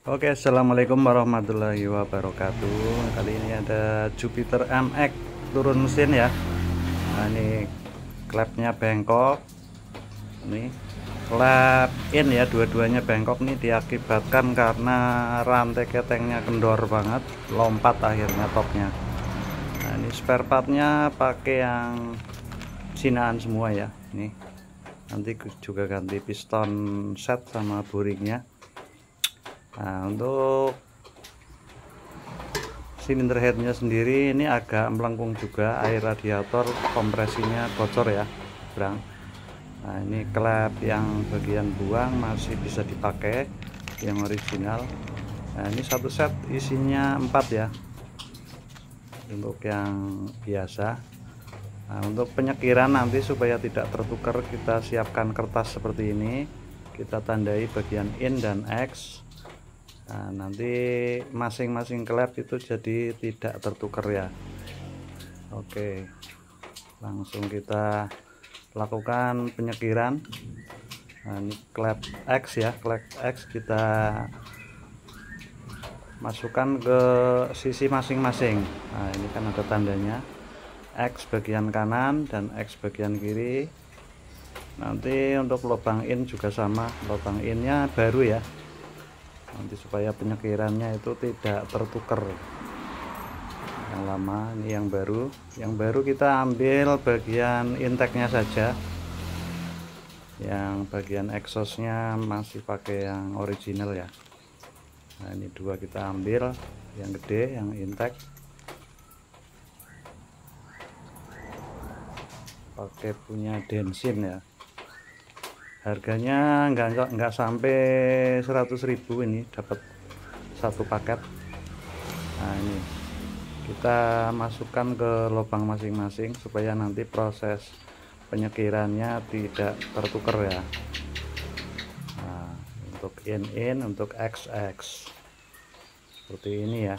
Oke, assalamualaikum warahmatullahi wabarakatuh. Kali ini ada Jupiter MX turun mesin ya. Nah, ini klepnya bengkok. Ini klep in ya, dua-duanya bengkok nih diakibatkan karena rantai ketengnya kendor banget, lompat akhirnya topnya. Nah, ini spare partnya pakai yang Cinaan semua ya. Nih, nanti juga ganti piston set sama buringnya. Nah, untuk silinder headnya sendiri ini agak melengkung juga, air radiator kompresinya bocor ya, Bang. Nah, ini klep yang bagian buang masih bisa dipakai yang original. Nah, ini satu set isinya 4 ya untuk yang biasa. Nah, untuk penyekiran nanti supaya tidak tertukar, kita siapkan kertas seperti ini, kita tandai bagian in dan X. Nah, nanti masing-masing klep itu jadi tidak tertukar ya. Oke, langsung kita lakukan penyekiran. Nah, ini klep X ya, klep X kita masukkan ke sisi masing-masing. Nah, ini kan ada tandanya X bagian kanan dan X bagian kiri. Nanti untuk lubang in juga sama, lubang innya baru ya, nanti supaya penyekirannya itu tidak tertukar. Yang lama ini yang baru kita ambil bagian intake-nya saja, yang bagian exhaustnya masih pakai yang original ya. Nah, ini dua kita ambil, yang gede yang intake pakai punya Densin ya. Harganya nggak sampai 100.000 ini dapat satu paket. Nah, ini kita masukkan ke lubang masing-masing supaya nanti proses penyekirannya tidak tertukar ya. Nah, untuk in untuk XX seperti ini ya.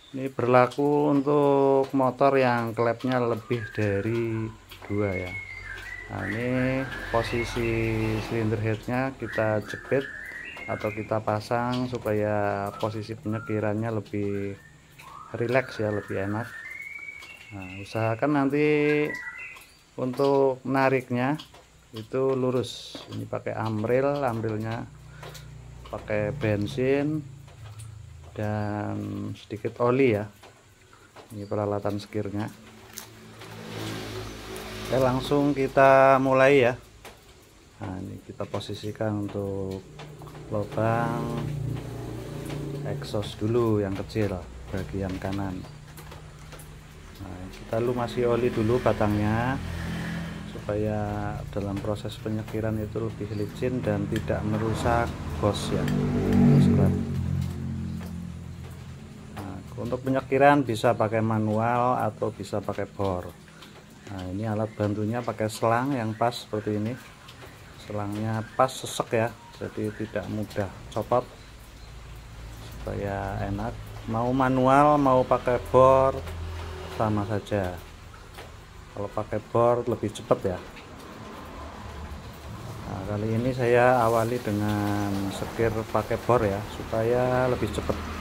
Ini berlaku untuk motor yang klepnya lebih dari 2 ya. Nah, ini posisi silinder headnya kita jepit atau kita pasang supaya posisi penyekirannya lebih rileks ya, lebih enak. Nah, usahakan nanti untuk menariknya itu lurus. Ini pakai amrilnya pakai bensin dan sedikit oli ya. Ini peralatan sekirnya. Oke, langsung kita mulai ya. Nah, ini kita posisikan untuk lubang exhaust dulu yang kecil bagian kanan. Nah, kita lumasi oli dulu batangnya supaya dalam proses penyekiran itu lebih licin dan tidak merusak bos ya, bos klep. Nah, untuk penyekiran bisa pakai manual atau bisa pakai bor. Nah, ini alat bantunya pakai selang yang pas seperti ini. Selangnya pas sesek ya, jadi tidak mudah copot, supaya enak. Mau manual mau pakai bor sama saja. Kalau pakai bor lebih cepat ya. Nah, kali ini saya awali dengan sekir pakai bor ya, supaya lebih cepat.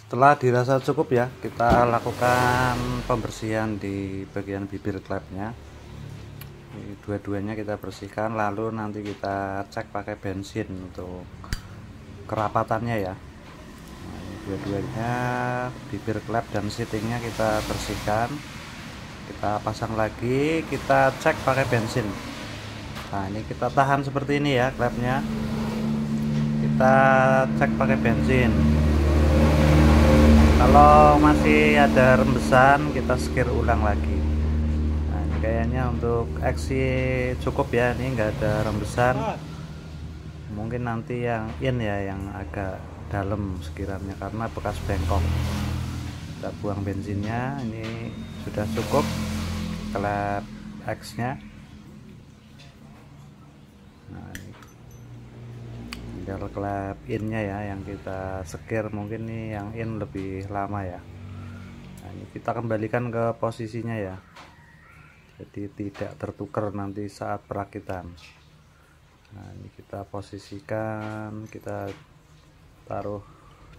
Setelah dirasa cukup ya, kita lakukan pembersihan di bagian bibir klepnya. Dua-duanya kita bersihkan, lalu nanti kita cek pakai bensin untuk kerapatannya ya. Nah, ini dua-duanya bibir klep dan seatingnya kita bersihkan, kita pasang lagi, kita cek pakai bensin. Nah, ini kita tahan seperti ini ya klepnya, kita cek pakai bensin. Kalau masih ada rembesan kita skir ulang lagi. Nah, ini kayaknya untuk X cukup ya, ini enggak ada rembesan. Mungkin nanti yang in ya yang agak dalam sekiranya karena bekas bengkok. Kita buang bensinnya, ini sudah cukup klep X nya. Nah, ini tinggal klep innya ya yang kita sekir, mungkin nih yang in lebih lama ya. Nah, ini kita kembalikan ke posisinya ya, jadi tidak tertukar nanti saat perakitan. Nah, ini kita posisikan, kita taruh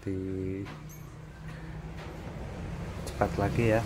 di cepat lagi ya.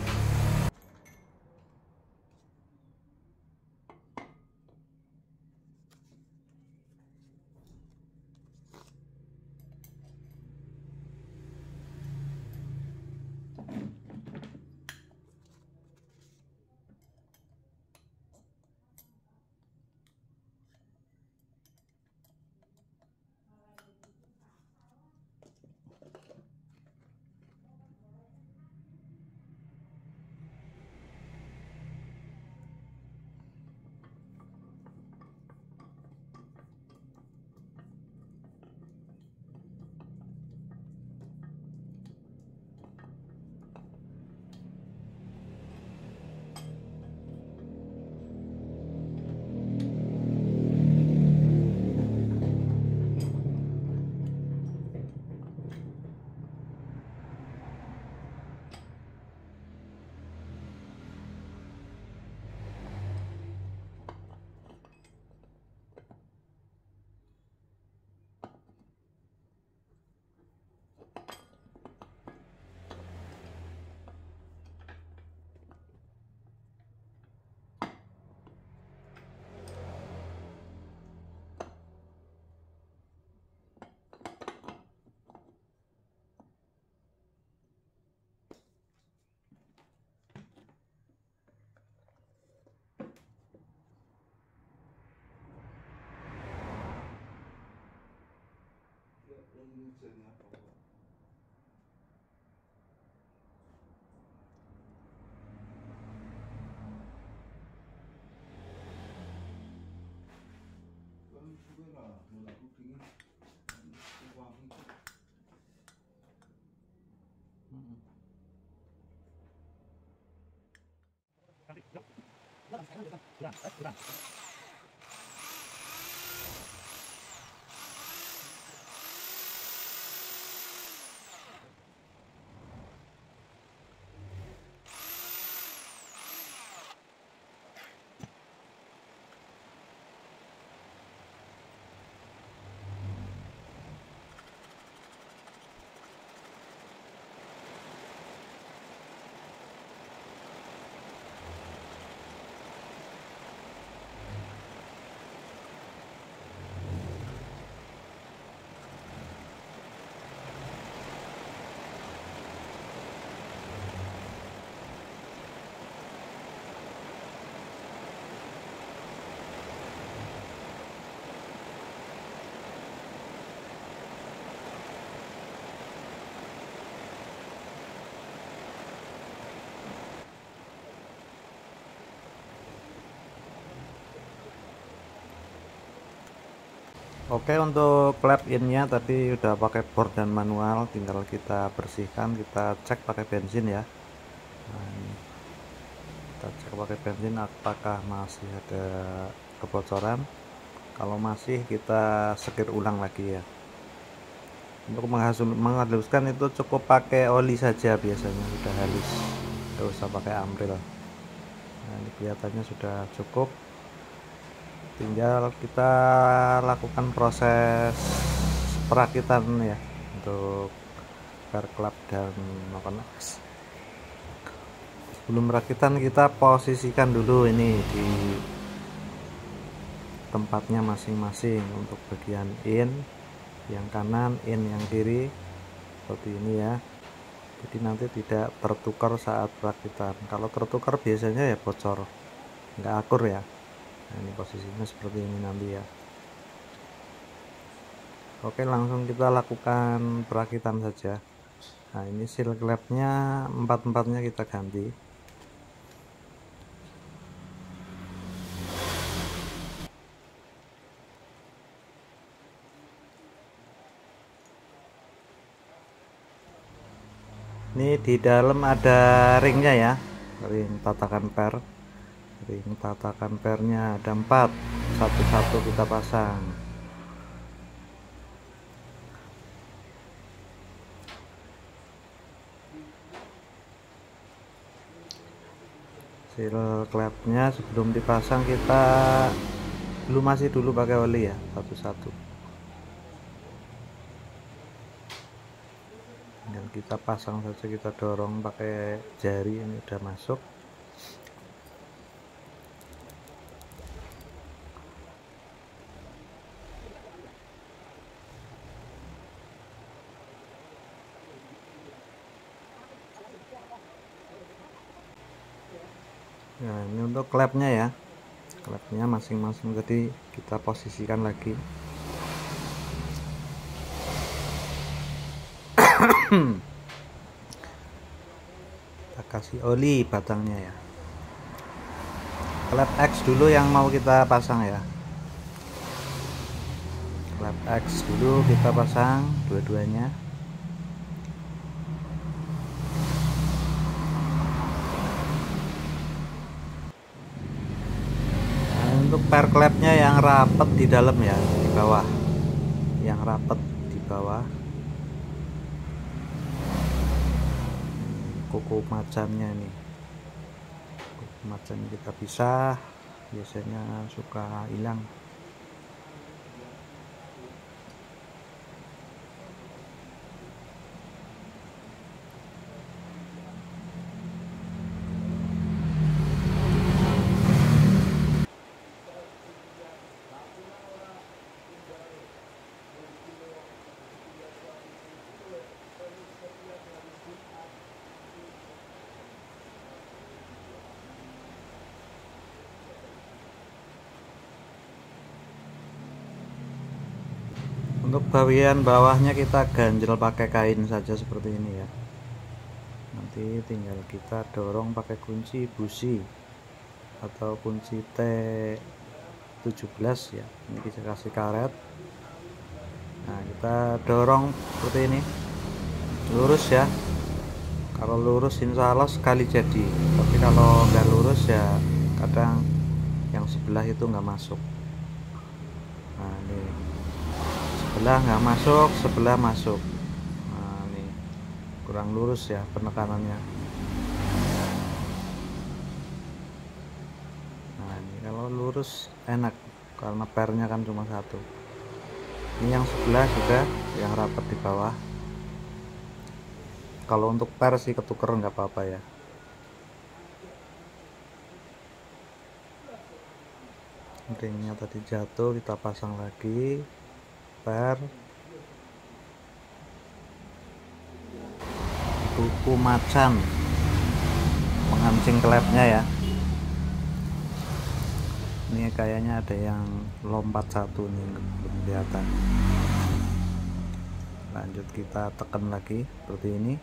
Oke, untuk klep innya tadi udah pakai bor dan manual, tinggal kita bersihkan, kita cek pakai bensin ya. Nah, ini kita cek pakai bensin apakah masih ada kebocoran. Kalau masih kita sekir ulang lagi ya. Untuk menghaluskan itu cukup pakai oli saja, biasanya sudah halus, tidak usah pakai amril. Nah, ini kelihatannya sudah cukup, tinggal kita lakukan proses perakitan ya untuk agar klep dan melakukan X. Sebelum perakitan kita posisikan dulu ini di tempatnya masing-masing. Untuk bagian in yang kanan, in yang kiri, seperti ini ya. Jadi nanti tidak tertukar saat perakitan. Kalau tertukar biasanya ya bocor, nggak akur ya. Nah, ini posisinya seperti ini nanti ya. Oke, langsung kita lakukan perakitan saja. Nah, ini seal klepnya empat-empatnya kita ganti. Ini di dalam ada ringnya ya, ring tatakan per. Ring tatakan pernya ada 4, satu-satu kita pasang. Seal klepnya sebelum dipasang kita lumasi dulu pakai oli ya, satu-satu. Dan kita pasang saja, kita dorong pakai jari. Ini udah masuk. Nah, ini untuk klepnya ya, klepnya masing-masing tadi kita posisikan lagi. Kita kasih oli batangnya ya. Klep X dulu yang mau kita pasang ya, klep X dulu kita pasang dua-duanya. Untuk per klepnya yang rapet di dalam ya, di bawah, yang rapet di bawah. Kuku macannya nih, kuku macan kita pisah, biasanya suka hilang. Untuk bagian bawahnya kita ganjel pakai kain saja seperti ini ya. Nanti tinggal kita dorong pakai kunci busi atau kunci T17 ya. Ini kita kasih karet. Nah, kita dorong seperti ini, lurus ya. Kalau lurus insya Allah sekali jadi, tapi kalau nggak lurus ya kadang yang sebelah itu nggak masuk. Nah, ini sebelah nggak masuk, sebelah masuk. Nah, ini kurang lurus ya penekanannya. Nah, ini kalau lurus enak karena pernya kan cuma satu. Ini yang sebelah juga yang rapat di bawah. Kalau untuk per sih ketuker nggak apa-apa ya. Ringnya tadi jatuh, kita pasang lagi per. Kuku macan mengancing klepnya ya. Ini kayaknya ada yang lompat satu nih, belum kelihatan. Lanjut kita tekan lagi seperti ini.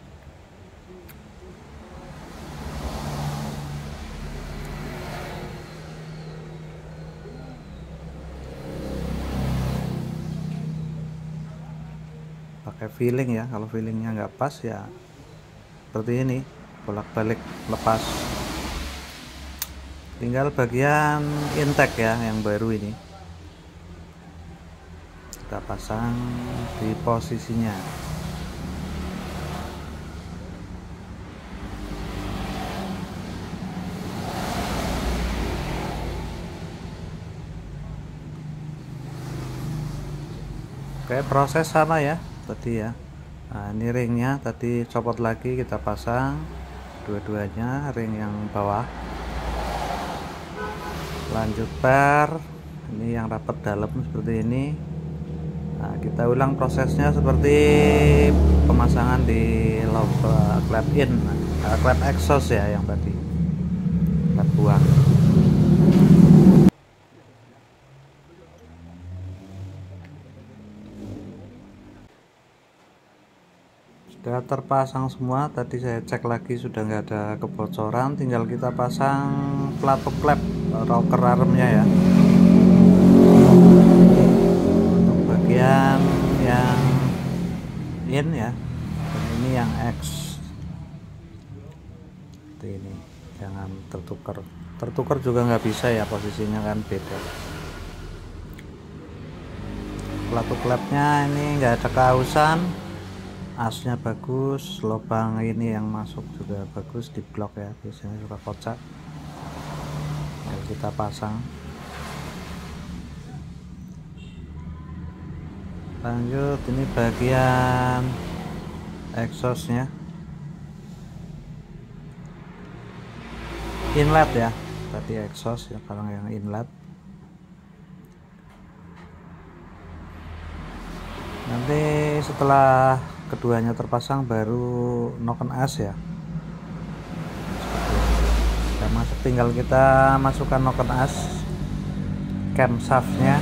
Pakai feeling ya, kalau feelingnya nggak pas ya seperti ini, bolak-balik lepas. Tinggal bagian intake ya yang baru ini kita pasang di posisinya. Oke, proses sama ya tadi ya, Nah, ini ringnya tadi copot lagi, kita pasang dua-duanya, ring yang bawah. Lanjut per, ini yang rapat dalam seperti ini. Nah, kita ulang prosesnya seperti pemasangan di lob klep in, klep exhaust ya, yang tadi klep buang. Sudah terpasang semua, tadi saya cek lagi sudah nggak ada kebocoran, tinggal kita pasang pelatup klep rocker armnya ya. Untuk bagian yang in ya, dan ini yang X seperti ini, jangan tertukar juga nggak bisa ya, posisinya kan beda. Pelatup klepnya ini nggak ada kausan, asnya bagus, lubang ini yang masuk juga bagus di blok ya, biasanya suka kocak. Lalu kita pasang. Lanjut, ini bagian exhaustnya, inlet ya, tadi exhaust ya, kalau yang inlet. Nanti setelah keduanya terpasang baru noken as ya. Kita masuk, tinggal kita masukkan noken as, camshaftnya.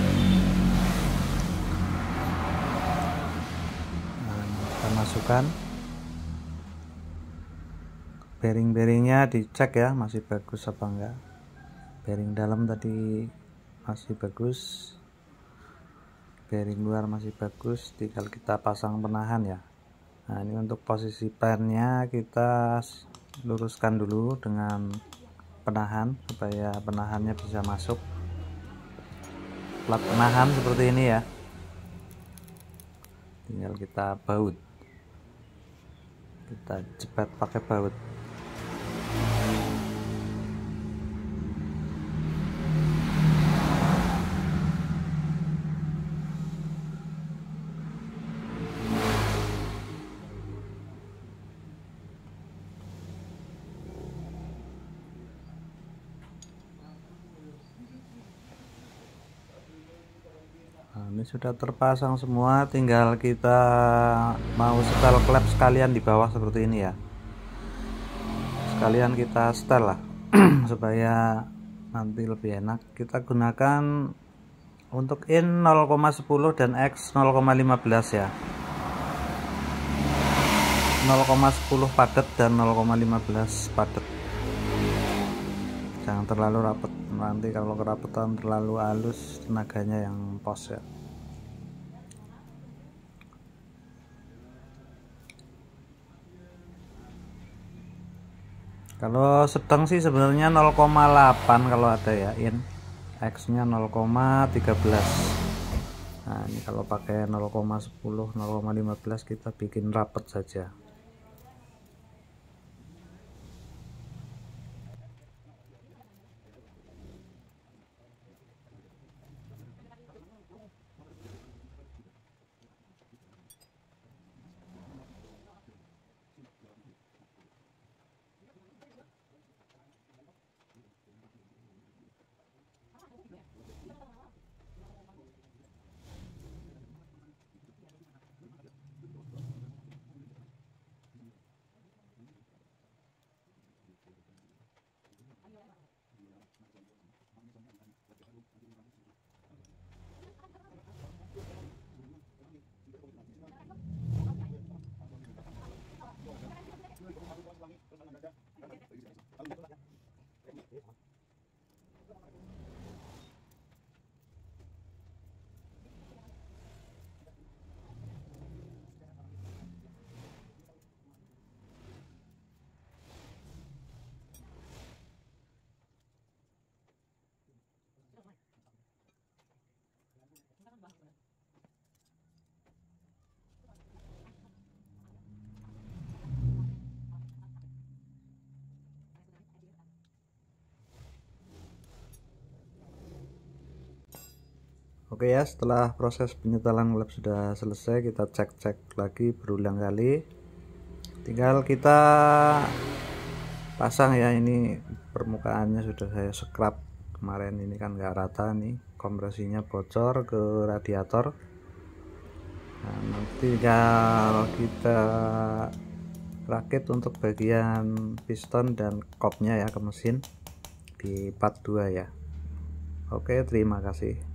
Nah, kita masukkan. Bearing-bearingnya dicek ya, masih bagus apa enggak. Bearing dalam tadi masih bagus, bearing luar masih bagus, tinggal kita pasang penahan ya. Nah, ini untuk posisi pennya kita luruskan dulu dengan penahan supaya penahannya bisa masuk. Plat penahan seperti ini ya, tinggal kita baut, kita jepit pakai baut. Nah, ini sudah terpasang semua, tinggal kita mau setel klep sekalian di bawah seperti ini ya, sekalian kita setel lah supaya nanti lebih enak. Kita gunakan untuk in 0,10 dan X 0,15 ya, 0,10 padat dan 0,15 padat, jangan terlalu rapat, nanti kalau kerapetan terlalu halus tenaganya yang pos ya. Kalau sedang sih sebenarnya 0,8 kalau ada ya, in X nya 0,13. Nah, ini kalau pakai 0,10 0,15 kita bikin rapat saja. Oke ya, setelah proses penyetelan lap sudah selesai, kita cek lagi berulang kali. Tinggal kita pasang ya. Ini permukaannya sudah saya scrub kemarin, ini kan nggak rata nih, kompresinya bocor ke radiator. Nah, nanti kalau kita rakit untuk bagian piston dan kopnya ya ke mesin di part 2 ya. Oke, terima kasih.